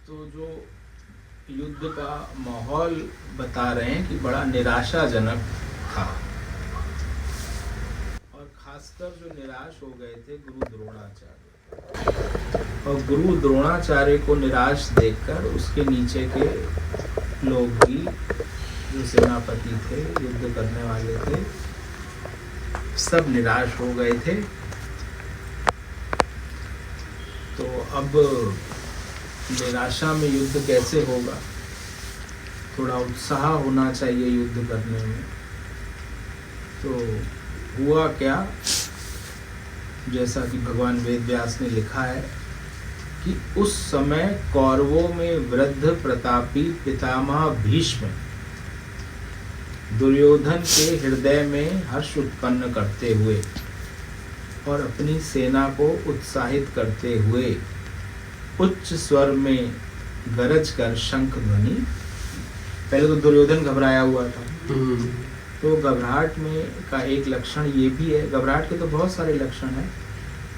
तो जो युद्ध का माहौल बता रहे हैं कि बड़ा निराशाजनक था, और खासकर जो निराश हो गए थे गुरु द्रोणाचार्य। और गुरु द्रोणाचार्य को निराश देखकर उसके नीचे के लोग भी, जो सेनापति थे, युद्ध करने वाले थे, सब निराश हो गए थे। तो अब निराशा में युद्ध कैसे होगा? थोड़ा उत्साह होना चाहिए युद्ध करने में। तो हुआ क्या, जैसा कि भगवान वेद व्यास ने लिखा है कि उस समय कौरवों में वृद्ध प्रतापी पितामह भीष्म दुर्योधन के हृदय में हर्ष उत्पन्न करते हुए और अपनी सेना को उत्साहित करते हुए उच्च स्वर में गरज कर शंख ध्वनि। पहले तो दुर्योधन घबराया हुआ था, तो घबराहट में का एक लक्षण ये भी है, घबराहट के तो बहुत सारे लक्षण हैं,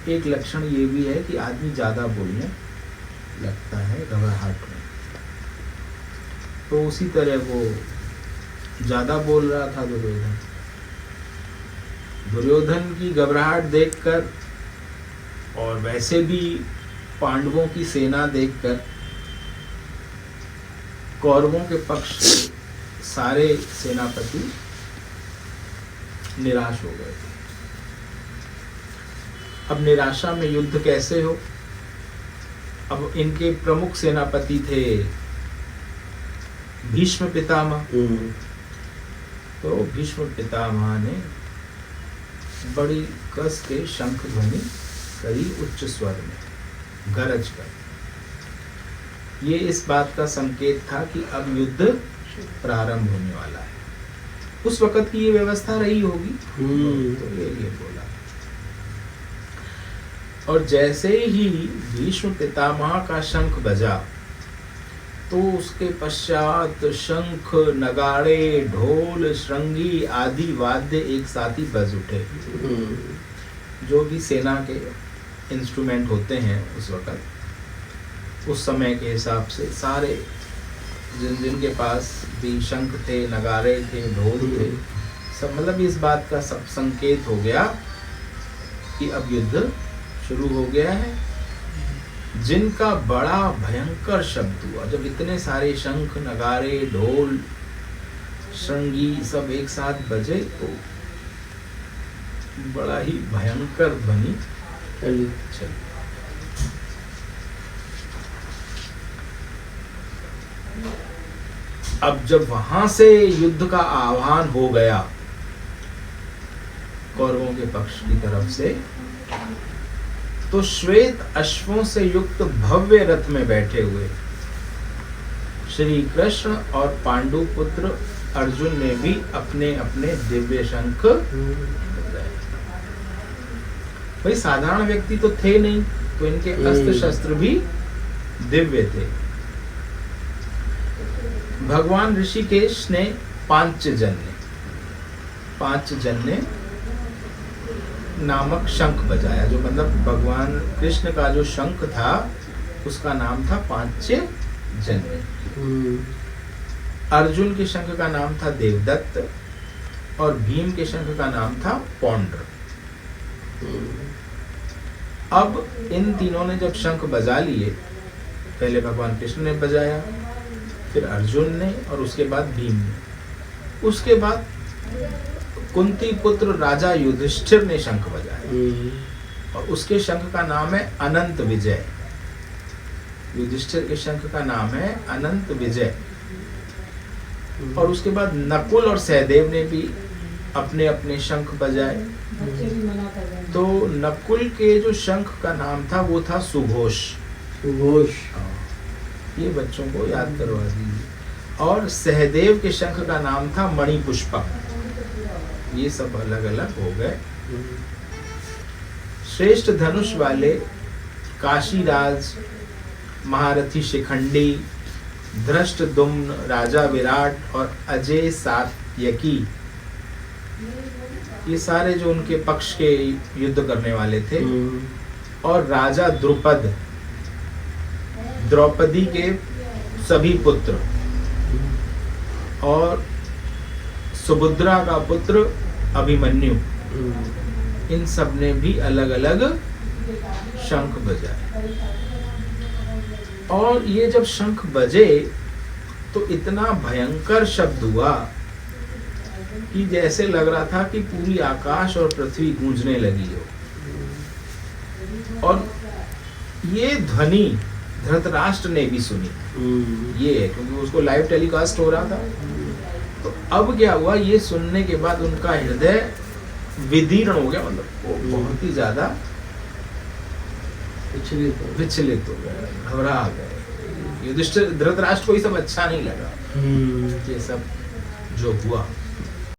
एक लक्षण ये भी है कि आदमी ज़्यादा बोलने लगता है घबराहट में। तो उसी तरह वो ज़्यादा बोल रहा था दुर्योधन। दुर्योधन की घबराहट देखकर और वैसे भी पांडवों की सेना देखकर कौरवों के पक्ष से सारे सेनापति निराश हो गए थे। अब निराशा में युद्ध कैसे हो? अब इनके प्रमुख सेनापति थे भीष्म पितामह। तो भीष्म पितामह ने बड़ी कस के शंख ध्वनि करी उच्च स्वर में गरज कर। ये इस बात का संकेत था कि अब युद्ध प्रारंभ होने वाला है। उस वक्त की ये व्यवस्था रही होगी। तो ये बोला। और जैसे ही भीष्म पितामह का शंख बजा तो उसके पश्चात शंख, नगाड़े, ढोल, श्रृंगी आदि वाद्य एक साथ ही बज उठे। जो भी सेना के इंस्ट्रूमेंट होते हैं उस वक्त, उस समय के हिसाब से सारे जिनके पास भी शंख थे, नगाड़े थे, ढोल थे, सब, मतलब इस बात का सब संकेत हो गया कि अब युद्ध शुरू हो गया है। जिनका बड़ा भयंकर शब्द हुआ, जब इतने सारे शंख, नगाड़े, ढोल, श्रृंगी सब एक साथ बजे तो बड़ा ही भयंकर ध्वनि चली। अब जब वहां से युद्ध का आह्वान हो गया कौरवों के पक्ष की तरफ से, तो श्वेत अश्वों से युक्त भव्य रथ में बैठे हुए श्री कृष्ण और पांडु पुत्र अर्जुन ने भी अपने अपने दिव्य शंख बजाए। भाई साधारण व्यक्ति तो थे नहीं, तो इनके अस्त्र शस्त्र भी दिव्य थे। भगवान ऋषिकेश ने पांचजन्य नामक शंख बजाया, जो मतलब भगवान कृष्ण का जो शंख था उसका नाम था पांचजन्य। अर्जुन के शंख का नाम था देवदत्त और भीम के शंख का नाम था पौंड्र। अब इन तीनों ने जब शंख बजा लिए, पहले भगवान कृष्ण ने बजाया, फिर अर्जुन ने, और उसके बाद भीम ने। उसके बाद कुंती पुत्र राजा युधिष्ठिर ने शंख बजाया और उसके शंख का नाम है अनंत विजय। युधिष्ठिर के शंख का नाम है अनंत विजय। और उसके बाद नकुल और सहदेव ने भी अपने अपने शंख बजाए। तो नकुल के जो शंख का नाम था वो था सुघोष। ये बच्चों को याद करवा दीजिए। और सहदेव के शंख का नाम था मणिपुष्पक। ये सब अलग अलग हो गए। श्रेष्ठ धनुष वाले काशीराज, महारथी शिखंडी, धृष्टद्युम्न, राजा विराट और अजय सात्यकी, ये सारे जो उनके पक्ष के युद्ध करने वाले थे। और राजा द्रुपद द्रौपदी के सभी पुत्र और सुभद्रा का पुत्र अभिमन्यु, इन सब ने भी अलग अलग शंख बजाए। और ये जब शंख बजे तो इतना भयंकर शब्द हुआ कि जैसे लग रहा था कि पूरी आकाश और पृथ्वी गूंजने लगी हो। और ये ध्वनि धृतराष्ट्र ने भी सुनी, ये है क्योंकि उसको लाइव टेलीकास्ट हो रहा था। तो अब क्या हुआ, ये सुनने के बाद उनका हृदय विदीर्ण हो गया, मतलब वो बहुत ही ज्यादा विचलित हो गए, घबरा गए। युधिष्ठिर धृतराष्ट्र को ये सब अच्छा नहीं लगा, ये सब जो हुआ।